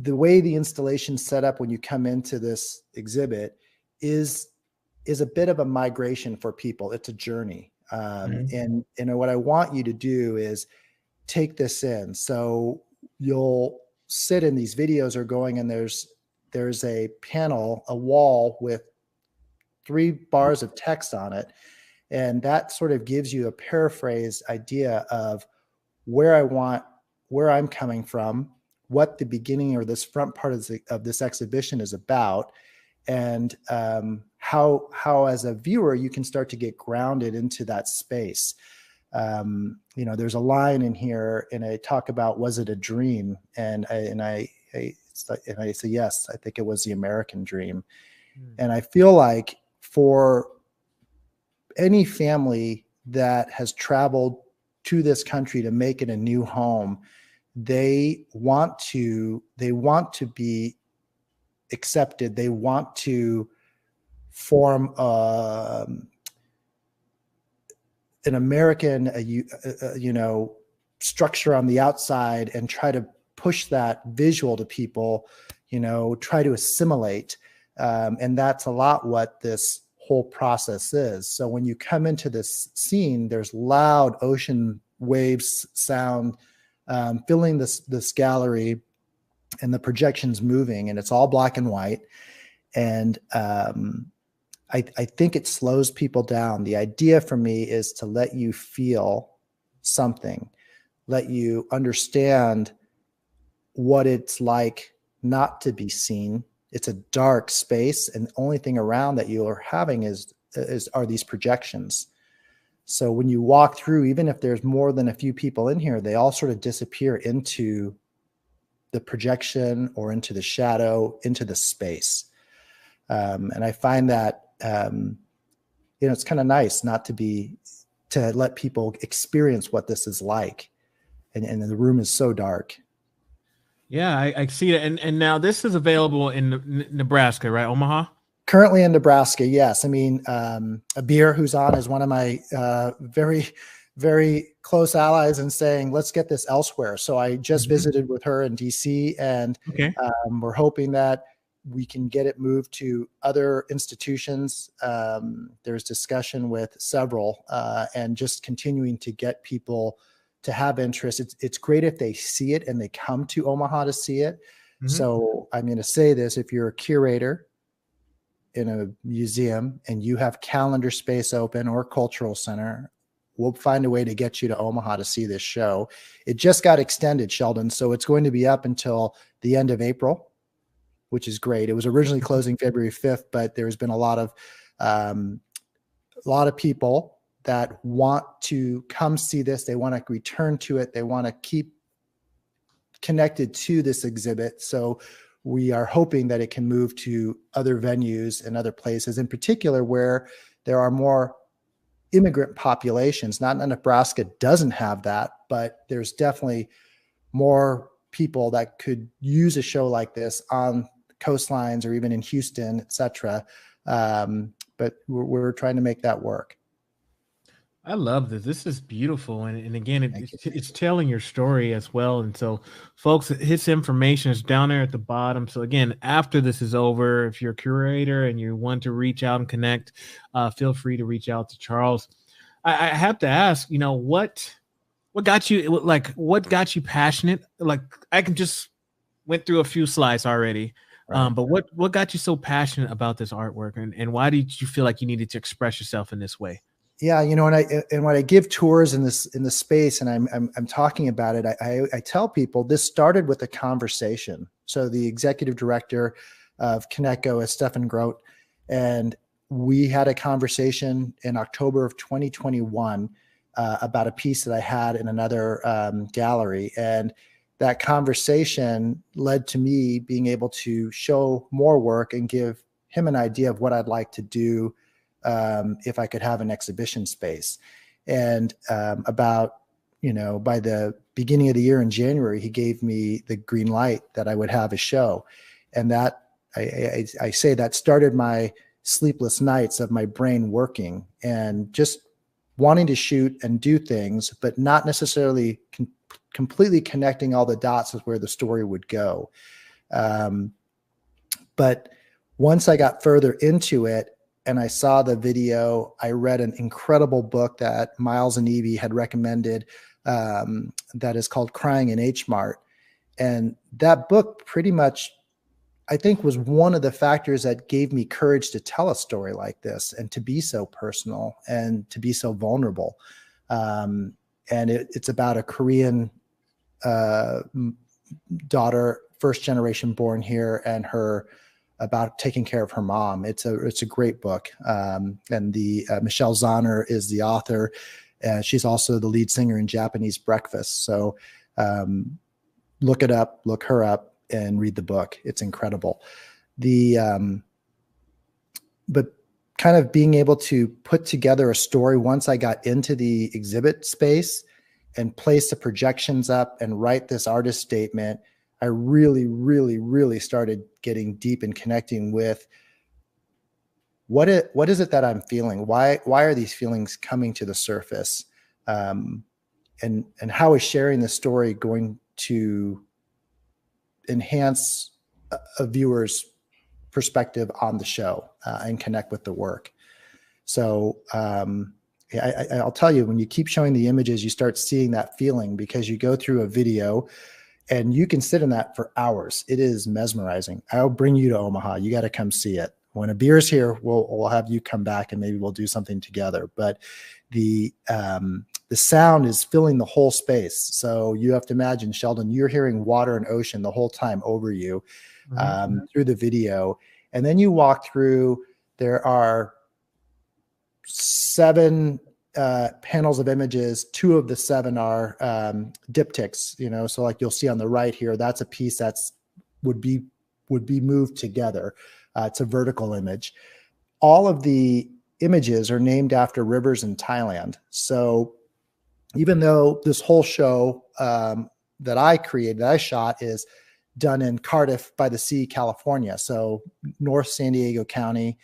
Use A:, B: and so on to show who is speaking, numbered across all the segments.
A: the way the installation's set up when you come into this exhibit is a bit of a migration for people. It's a journey. And what I want you to do is take this in. So you'll sit in, these videos are going, and there's a panel, a wall with 3 bars of text on it. And that sort of gives you a paraphrase idea of where I'm coming from, what the beginning or this front part of this exhibition is about, and how as a viewer you can start to get grounded into that space. There's a line in here, and I talk about, was it a dream? And I say, yes, I think it was the American dream. And I feel like for any family that has traveled to this country to make it a new home, they want to be accepted. They want to form an American, structure on the outside and try to push that visual to people, try to assimilate. And that's a lot what this whole process is. So when you come into this scene, there's loud ocean waves sound filling this gallery, and the projection's moving, and it's all black and white. And I think it slows people down. The idea for me is to let you feel something, let you understand what it's like not to be seen. It's a dark space, and the only thing around that you are having are these projections. So when you walk through, even if there's more than a few people in here, they all sort of disappear into the projection or into the shadow, into the space. And I find that, it's kind of nice not to let people experience what this is like. And the room is so dark.
B: Yeah, I see it. And now this is available in Nebraska, right? Omaha?
A: Currently in Nebraska, yes. I mean, Abir, who's on, is one of my very, very close allies in saying, let's get this elsewhere. So I just visited with her in DC, and we're hoping that we can get it moved to other institutions. There's discussion with several, and just continuing to get people to have interest. It's great if they see it and they come to Omaha to see it. So I'm going to say this: if you're a curator in a museum and you have calendar space open or cultural center, we'll find a way to get you to Omaha to see this show. It just got extended, Sheldon. So it's going to be up until the end of April, which is great. It was originally closing February 5th, but there's been a lot of people that want to come see this. They want to return to it. They want to keep connected to this exhibit. So we are hoping that it can move to other venues and other places, in particular where there are more immigrant populations. Not that Nebraska doesn't have that, but there's definitely more people that could use a show like this on coastlines or even in Houston, et cetera. But we're trying to make that work.
B: I love this. This is beautiful. And again, it's telling your story as well. And so folks, his information is down there at the bottom. So again, after this is over, if you're a curator and you want to reach out and connect, feel free to reach out to Charles. I have to ask, what got you passionate? Like, I can just went through a few slides already. Right. But what got you so passionate about this artwork, and why did you feel like you needed to express yourself in this way?
A: Yeah, when I give tours in this space and I'm talking about it, I tell people this started with a conversation. So the executive director of Connectgo is Stefan Grote, and we had a conversation in October of 2021 about a piece that I had in another gallery, and that conversation led to me being able to show more work and give him an idea of what I'd like to do if I could have an exhibition space. And by the beginning of the year in January, he gave me the green light that I would have a show. And that I say that started my sleepless nights of my brain working and just wanting to shoot and do things, but not necessarily completely connecting all the dots with where the story would go. But once I got further into it and I saw the video, I read an incredible book that Miles and Evie had recommended, that is called Crying in H Mart. And that book pretty much, I think, was one of the factors that gave me courage to tell a story like this and to be so personal and to be so vulnerable. And it's about a Korean daughter, first generation born here, and her about taking care of her mom. It's a great book. And the Michelle Zahner is the author. She's also the lead singer in Japanese Breakfast. So look it up, look her up, and read the book. It's incredible. But kind of being able to put together a story once I got into the exhibit space and place the projections up and write this artist statement, I really, really, really started getting deep and connecting with what is it that I'm feeling? Why are these feelings coming to the surface? And how is sharing the story going to enhance a viewer's perspective on the show and connect with the work? So I'll tell you, when you keep showing the images, you start seeing that feeling, because you go through a video and you can sit in that for hours. It is mesmerizing. I'll bring you to Omaha. You got to come see it. When a beer's here, we'll have you come back and maybe we'll do something together. But the sound is filling the whole space. So you have to imagine, Sheldon, you're hearing water and ocean the whole time over you through the video. And then you walk through, there are 7 panels of images. 2 of the 7 are diptychs, so like you'll see on the right here, that's a piece that's would be moved together. It's a vertical image. All of the images are named after rivers in Thailand. So even though this whole show that I shot is done in Cardiff by the Sea, California, so North San Diego County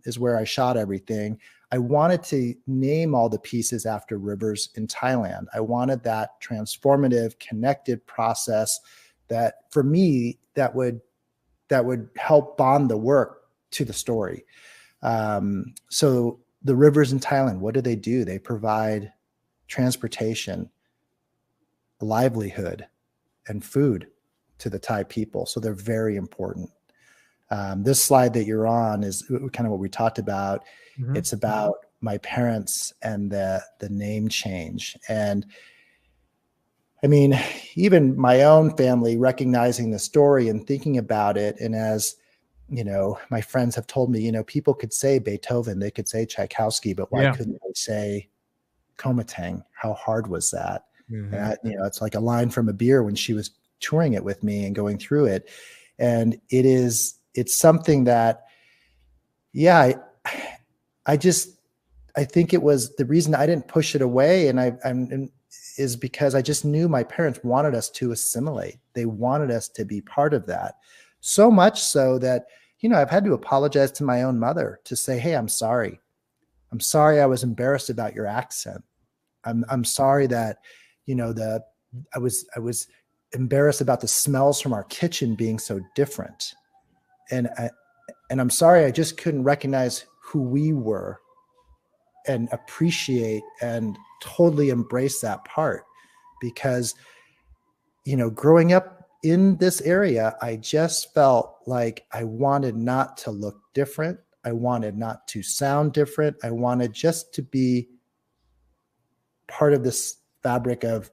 A: is where I shot everything, I wanted to name all the pieces after rivers in Thailand. I wanted that transformative, connected process that, for me, that would help bond the work to the story. So the rivers in Thailand, what do? They provide transportation, livelihood, and food to the Thai people. So they're very important. This slide that you're on is kind of what we talked about. Mm-hmm. It's about my parents and the name change. And I mean, even my own family recognizing the story and thinking about it. And as my friends have told me, people could say Beethoven, they could say Tchaikovsky, but why couldn't they say Komatang? How hard was that? Mm-hmm. And it's like a line from a beer when she was touring it with me and going through it. And it's something that, I think it was the reason I didn't push it away. And is because I just knew my parents wanted us to assimilate. They wanted us to be part of that. So much so that, I've had to apologize to my own mother to say, hey, I'm sorry. I'm sorry I was embarrassed about your accent. I'm sorry that, I was embarrassed about the smells from our kitchen being so different. And I'm sorry I just couldn't recognize who we were and appreciate and totally embrace that part. Because, growing up in this area, I just felt like I wanted not to look different. I wanted not to sound different. I wanted just to be part of this fabric of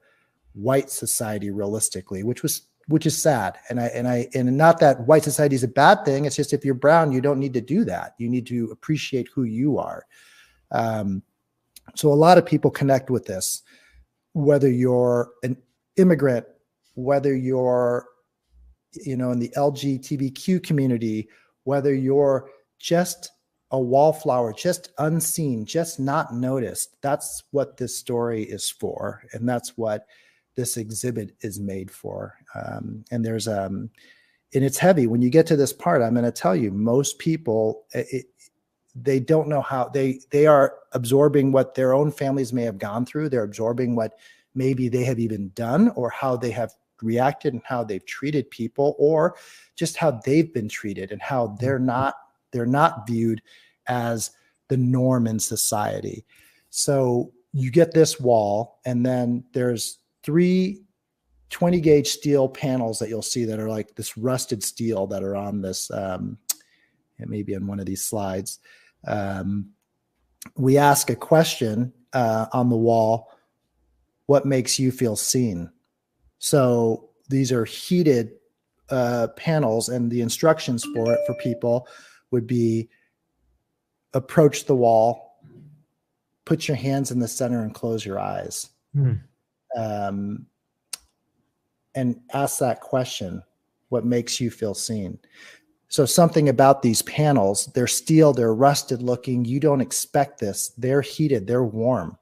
A: white society realistically, which is sad. And not that white society is a bad thing. It's just, if you're brown, you don't need to do that. You need to appreciate who you are. So a lot of people connect with this, whether you're an immigrant, whether you're, in the LGBTQ community, whether you're just a wallflower, just unseen, just not noticed. That's what this story is for. And that's what this exhibit is made for. And there's, and it's heavy. When you get to this part, I'm going to tell you, most people, they don't know how they are absorbing what their own families may have gone through. They're absorbing what maybe they have even done, or how they have reacted and how they've treated people, or just how they've been treated and how they're not viewed as the norm in society. So you get this wall, and then there's 3 20 gauge steel panels that you'll see that are like this rusted steel that are on this, maybe on one of these slides. We ask a question on the wall: what makes you feel seen? So these are heated panels, and the instructions for it for people would be: approach the wall, put your hands in the center, and close your eyes. And ask that question: what makes you feel seen? So something about these panels, they're steel, they're rusted looking. You don't expect this. They're heated, they're warm.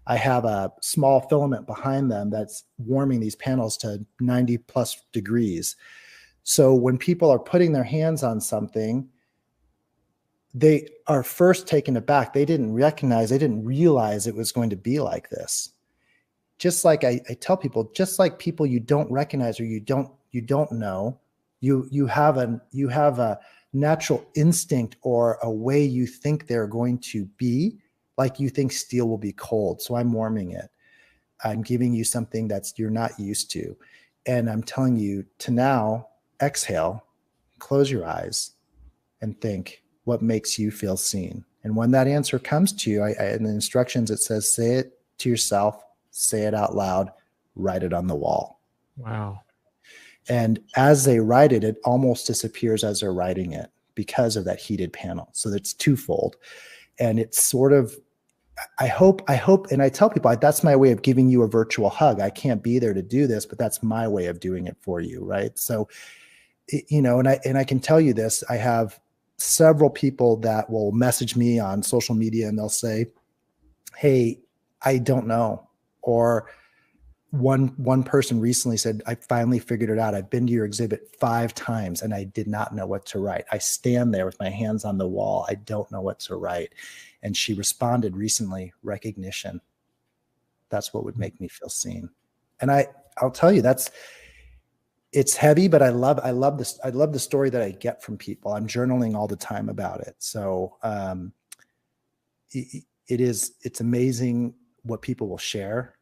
A: I have a small filament behind them that's warming these panels to 90 plus degrees. So when people are putting their hands on something, they are first taken aback. They didn't realize it was going to be like this. Just like I tell people, just like people you don't recognize or you don't know, you have a natural instinct or a way you think they're going to be. Like you think steel will be cold, so I'm warming it. I'm giving you something that's you're not used to, and I'm telling you to now exhale, close your eyes, and think, what makes you feel seen? And when that answer comes to you, in the instructions it says, say it to yourself. Say it out loud, write it on the wall.
B: Wow.
A: And as they write it, it almost disappears as they're writing it because of that heated panel. So it's twofold. And it's sort of, I hope, and I tell people, that's my way of giving you a virtual hug. I can't be there to do this, but that's my way of doing it for you. Right. So, and I can tell you this, I have several people that will message me on social media and they'll say, hey, I don't know. Or one person recently said, I finally figured it out. I've been to your exhibit 5 times and I did not know what to write. I stand there with my hands on the wall. I don't know what to write. And she responded recently, recognition. That's what would make me feel seen. And I'll tell you, it's heavy, but I love this. I love the story that I get from people. I'm journaling all the time about it. So it's amazing what people will share.